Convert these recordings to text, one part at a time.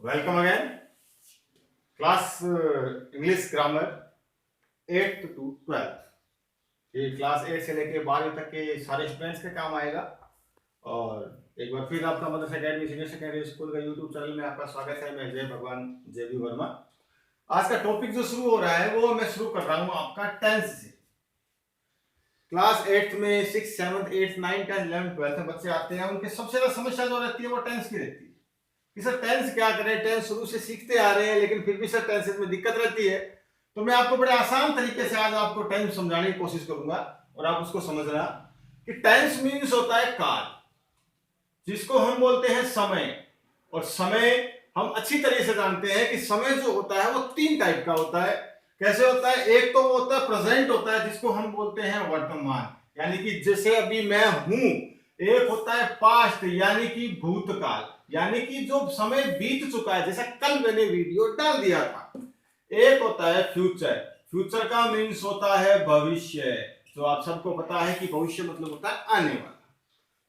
Welcome again class English grammar 8th to 12th। ये class 8 से लेके 12वीं तक के सारे स्टूडेंट्स के काम आएगा। और एक बार फिर आपका मदरसा अकेडमी सीनियर सेकेंडरी स्कूल का यूट्यूब चैनल में आपका स्वागत है। मैं जय भगवान JB वर्मा। आज का टॉपिक जो शुरू हो रहा है वो मैं शुरू कर रहा हूँ आपका टेंस से। क्लास 8th में 6th 7th 8th 9th 10th 11th 12th में बच्चे आते हैं, उनकी सबसे ज्यादा समस्या जो रहती है वो टेंस की रहती है कि सर टेंस क्या करें, टेंस शुरू से सीखते आ रहे हैं लेकिन फिर भी सर टेंसेस में दिक्कत रहती है। तो मैं आपको बड़े आसान तरीके से आज आपको टेंस समझाने की कोशिश करूंगा और आप उसको समझना कि टेंस मीन्स होता है काल, जिसको हम बोलते हैं समय। और समय हम अच्छी तरीके से जानते हैं कि समय जो होता है वो 3 टाइप का होता है। कैसे होता है? एक तो वो होता है प्रेजेंट होता है, जिसको हम बोलते हैं वर्तमान, यानी कि जैसे अभी मैं हूं। एक होता है पास्ट यानी कि भूतकाल, यानी कि जो समय बीत चुका है, जैसा कल मैंने वीडियो डाल दिया था। एक होता है फ्यूचर, फ्यूचर का मीन्स होता है भविष्य, जो आप सबको पता है कि भविष्य मतलब होता है आने वाला।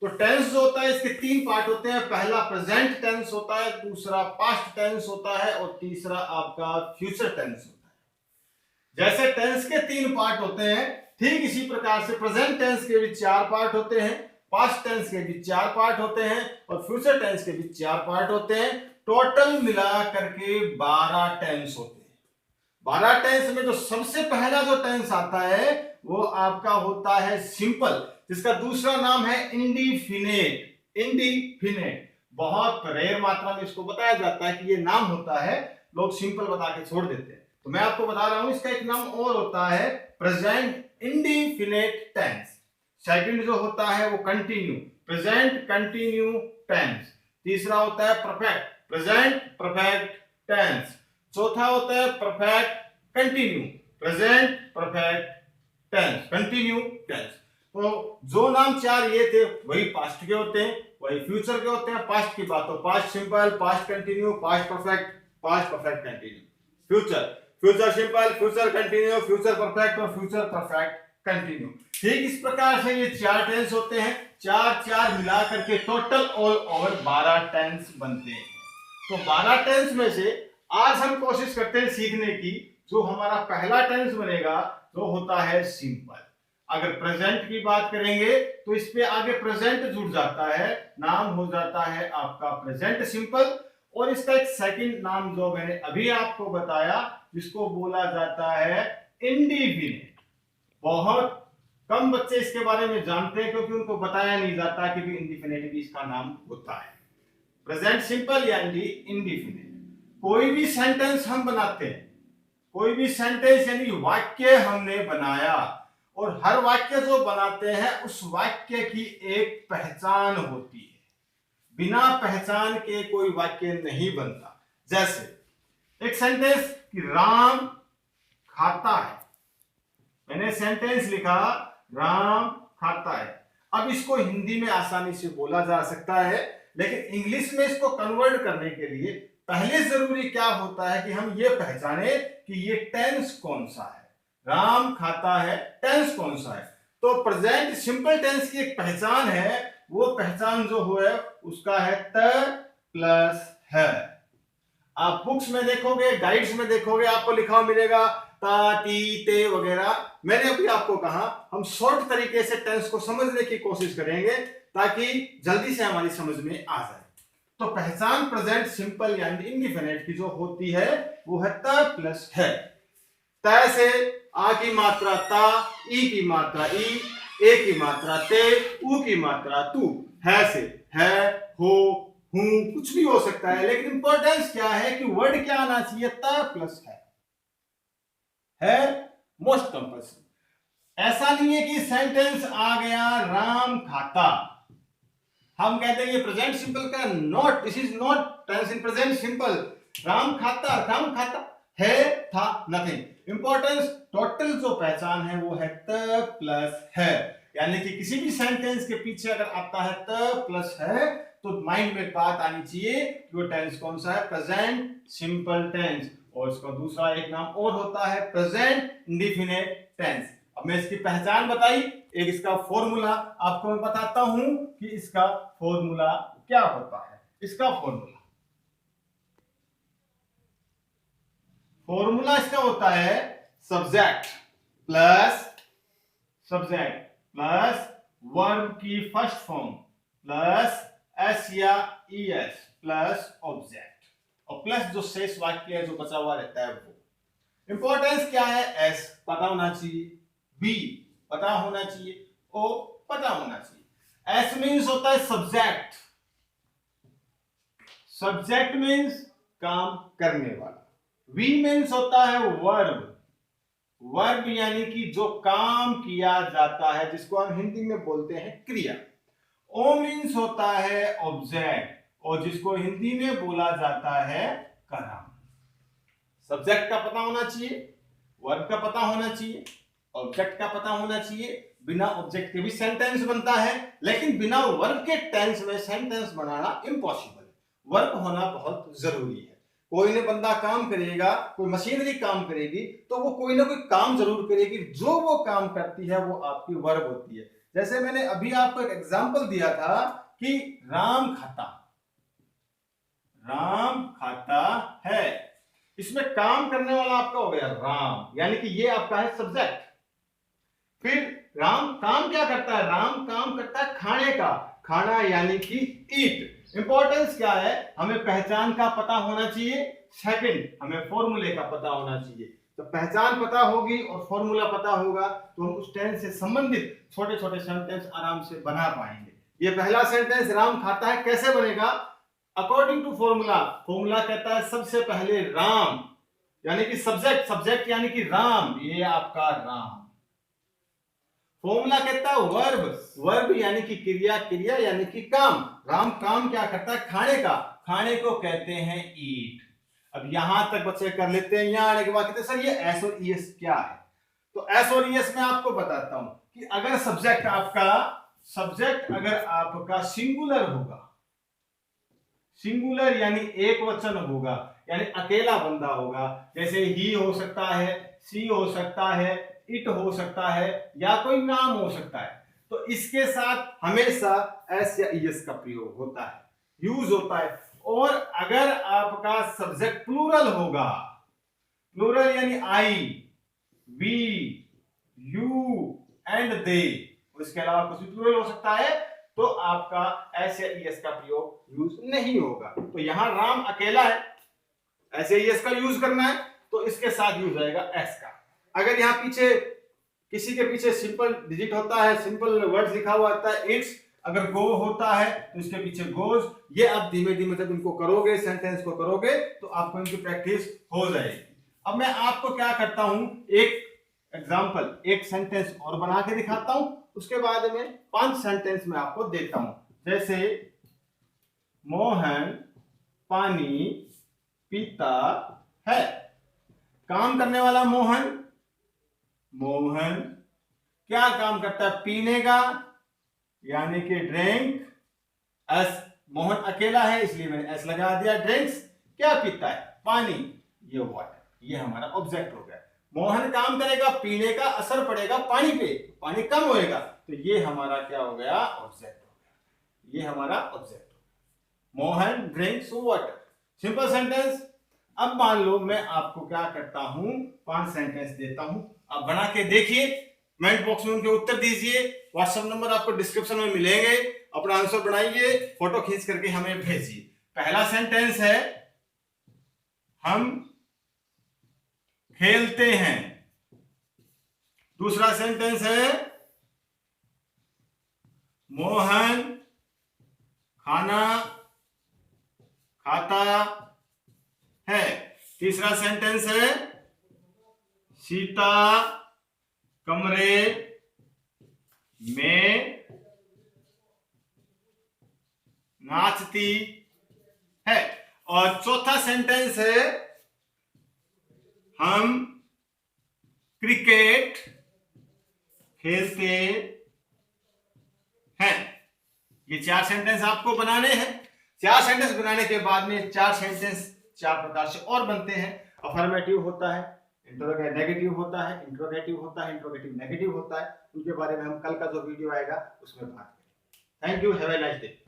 तो टेंस जो होता है इसके 3 पार्ट होते हैं। पहला प्रेजेंट टेंस होता है, दूसरा पास्ट टेंस होता है और तीसरा आपका फ्यूचर टेंस होता है। जैसे टेंस के 3 पार्ट होते हैं, ठीक इसी प्रकार से प्रेजेंट टेंस के भी 4 पार्ट होते हैं, पास्ट टेंस के भी 4 पार्ट होते हैं और फ्यूचर टेंस के भी 4 पार्ट होते हैं। टोटल मिला करके 12 टेंस होते हैं। 12 टेंस में जो सबसे पहला जो टेंस आता है वो आपका होता है सिंपल, जिसका दूसरा नाम है इंडिफिनिट। इंडिफिनिट बहुत रेयर मात्रा में इसको बताया जाता है कि ये नाम होता है, लोग सिंपल बता के छोड़ देते हैं। तो मैं आपको बता रहा हूं इसका एक नाम और होता है प्रेजेंट इंडिफिनिट टेंस। सेकंड जो होता है वो कंटिन्यू, प्रेजेंट कंटिन्यू टेंस। तीसरा होता है परफेक्ट, प्रेजेंट परफेक्ट टेंस। चौथा होता है perfect continue, present perfect tense, continue tense. तो जो नाम 4 ये थे वही पास्ट के होते हैं, वही फ्यूचर के होते हैं। पास्ट की बात हो past simple, past continue, past perfect continue. Future, future simple, future continue, future perfect और फ्यूचर परफेक्ट कंटिन्यू। ठीक इस प्रकार से ये 4 टेंस होते हैं। 4 मिला करके टोटल ऑल ओवर 12 टेंस बनते हैं। तो 12 टेंस में से आज हम कोशिश करते हैं सीखने की, जो हमारा पहला टेंस बनेगा जो होता है सिंपल। अगर प्रेजेंट की बात करेंगे तो इस पे आगे प्रेजेंट जुड़ जाता है, नाम हो जाता है आपका प्रेजेंट सिंपल। और इसका एक सेकंड नाम जो मैंने अभी आपको बताया, जिसको बोला जाता है इंडिफिनिट। बहुत कम बच्चे इसके बारे में जानते हैं क्योंकि उनको बताया नहीं जाता कि भी इंडिफिनिट भी इसका नाम होता है। प्रेजेंट सिंपल यानी इंडिफिनिट। कोई भी सेंटेंस हम बनाते हैं, कोई भी सेंटेंस यानी वाक्य हमने बनाया, और हर वाक्य जो बनाते हैं उस वाक्य की एक पहचान होती है। बिना पहचान के कोई वाक्य नहीं बनता। जैसे एक सेंटेंस कि राम खाता है, मैंने सेंटेंस लिखा राम खाता है। अब इसको हिंदी में आसानी से बोला जा सकता है, लेकिन इंग्लिश में इसको कन्वर्ट करने के लिए पहले जरूरी क्या होता है कि हम ये पहचाने कि ये टेंस कौन सा है। राम खाता है, टेंस कौन सा है? तो प्रेजेंट सिंपल टेंस की एक पहचान है, वो पहचान जो है उसका है त प्लस है। आप बुक्स में देखोगे, गाइड्स में देखोगे, आपको लिखा हुआ मिलेगा ता टी ते वगैरह। मैंने अभी आपको कहा हम शॉर्ट तरीके से टेंस को समझने की कोशिश करेंगे ताकि जल्दी से हमारी समझ में आ जाए। तो पहचान प्रेजेंट सिंपल यानी इंडिफिनिट की जो होती है वो है त प्लस है। त से आ की मात्रा ता, ई की मात्रा ई, ए की मात्रा ते, उ की मात्रा तू। है से है, हो, हूं, कुछ भी हो सकता है, लेकिन इंपॉर्टेंस क्या है कि वर्ड क्या आना चाहिए? त प्लस है मोस्ट कंपल्सरी। ऐसा नहीं है कि सेंटेंस आ गया राम खाता, हम कहते हैं ये प्रेजेंट सिंपल का not, this is not tense in present simple. Ram खाता है, था, नथिंग। इंपॉर्टेंस टोटल जो पहचान है वो है त प्लस है, यानी कि किसी भी सेंटेंस के पीछे अगर आता है त प्लस है तो माइंड में बात आनी चाहिए कि वो टेंस कौन सा है? Present simple tense. और इसका दूसरा एक नाम और होता है प्रेजेंट इंडिफिनिट टेंस। अब मैं इसकी पहचान बताई, एक इसका फॉर्मूला आपको मैं बताता हूं कि इसका फॉर्मूला क्या होता है। इसका फॉर्मूला फॉर्मूला इसका होता है सब्जेक्ट प्लस वर्ब की फर्स्ट फॉर्म प्लस एस या ईएस प्लस ऑब्जेक्ट, और प्लस जो शेष वाक्य है जो बचा हुआ रहता है वो। इंपॉर्टेंस क्या है? एस पता होना चाहिए, बी पता होना चाहिए, ओ पता होना चाहिए। एस मीन्स होता है सब्जेक्ट, सब्जेक्ट मीन्स काम करने वाला। वी मीन्स होता है वर्ब, वर्ब यानी कि जो काम किया जाता है, जिसको हम हिंदी में बोलते हैं क्रिया। ओ मीन्स होता है ऑब्जेक्ट, और जिसको हिंदी में बोला जाता है कर्म। सब्जेक्ट का पता होना चाहिए, वर्ब का पता होना चाहिए, ऑब्जेक्ट का पता होना चाहिए। बिना ऑब्जेक्ट के भी सेंटेंस बनता है, लेकिन बिना वर्ब के टेंस में सेंटेंस बनाना इम्पॉसिबल है। वर्ब होना बहुत जरूरी है। कोई न बंदा काम करेगा, कोई मशीनरी काम करेगी, तो वो कोई ना कोई काम जरूर करेगी। जो वो काम करती है वो आपकी वर्ब होती है। जैसे मैंने अभी आपको एक एग्जांपल दिया था कि राम खाता है, इसमें काम करने वाला आपका हो गया राम, यानी कि ये आपका है सब्जेक्ट। फिर राम काम क्या करता है? राम काम करता है खाने का, खाना यानी कि ईट। इंपॉर्टेंस क्या है? हमें पहचान का पता होना चाहिए, सेकंड हमें फॉर्मूले का पता होना चाहिए। तो पहचान पता होगी और फॉर्मूला पता होगा तो हम उस टेंस से संबंधित छोटे छोटे सेंटेंस आराम से बना पाएंगे। ये पहला सेंटेंस राम खाता है कैसे बनेगा? According to formula. फॉर्मूला कहता है सबसे पहले राम यानी कि सब्जेक्ट यानी कि राम, ये आपका राम। फॉर्मूला कहता है वर्ब यानी कि क्रिया यानी कि काम। राम काम क्या करता है? खाने का, खाने को कहते हैं ईट। अब यहां तक बच्चे कर लेते हैं। यहां आने के बाद कहते हैं सर ये एस और ईएस क्या है? तो एस और ईएस में आपको बताता हूं कि अगर सब्जेक्ट आपका सिंगुलर होगा, सिंगुलर यानी एक वचन होगा, यानी अकेला बंदा होगा, जैसे ही हो सकता है, सी हो सकता है, इट हो सकता है, या कोई नाम हो सकता है, तो इसके साथ हमेशा एस या ईएस का प्रयोग होता है, यूज होता है। और अगर आपका सब्जेक्ट प्लूरल होगा, प्लूरल यानी आई, वी, यू एंड दे, इसके अलावा कुछ भी प्लूरल हो सकता है, तो आपका एस या ईएस का प्रयोग यूज नहीं होगा। तो यहां राम अकेला है, एस या ईएस का यूज करना है, तो इसके साथ यूज आएगा एस का। अगर यहां पीछे किसी के पीछे सिंपल डिजिट होता है, सिंपल वर्ड्स लिखा हुआ आता है, इट्स, अगर गो होता है तो इसके पीछे गोज। ये आप धीमे धीमे जब इनको करोगे, सेंटेंस को करोगे, तो आपको इनकी प्रैक्टिस हो जाएगी। अब मैं आपको क्या करता हूं, एक एग्जाम्पल, एक सेंटेंस और बना के दिखाता हूं, उसके बाद में 5 सेंटेंस में आपको देता हूं। जैसे मोहन पानी पीता है। काम करने वाला मोहन क्या काम करता है? पीने का, यानी कि ड्रिंक। एस, मोहन अकेला है इसलिए मैंने एस लगा दिया। ड्रिंक्स क्या पीता है? पानी, ये वाटर, ये हमारा ऑब्जेक्ट हो गया। मोहन काम करेगा, पीने का असर पड़ेगा पानी पे, पानी कम होएगा, तो ये हमारा क्या हो गया? ऑब्जेक्ट हो गया। ये हमारा ऑब्जेक्ट हो गया। Mohan drinks water, simple sentence. अब मान लो मैं आपको क्या करता हूं, 5 सेंटेंस देता हूं, आप बना के देखिए, कमेंट बॉक्स में उनके उत्तर दीजिए। व्हाट्सएप नंबर आपको डिस्क्रिप्शन में मिलेंगे, अपना आंसर बनाइए, फोटो खींच करके हमें भेजिए। पहला सेंटेंस है हम खेलते हैं। दूसरा सेंटेंस है मोहन खाना खाता है। तीसरा सेंटेंस है सीता कमरे में नाचती है। और चौथा सेंटेंस है हम क्रिकेट खेलते हैं। ये 4 सेंटेंस आपको बनाने हैं। 4 सेंटेंस बनाने के बाद में 4 सेंटेंस 4 प्रकार से और बनते हैं। अफर्मेटिव होता है, नेगेटिव होता है, इंट्रोगेटिव होता है, इंट्रोगेटिव नेगेटिव होता है। उनके बारे में हम कल का जो वीडियो आएगा उसमें बात करेंगे। Thank you, have a nice day.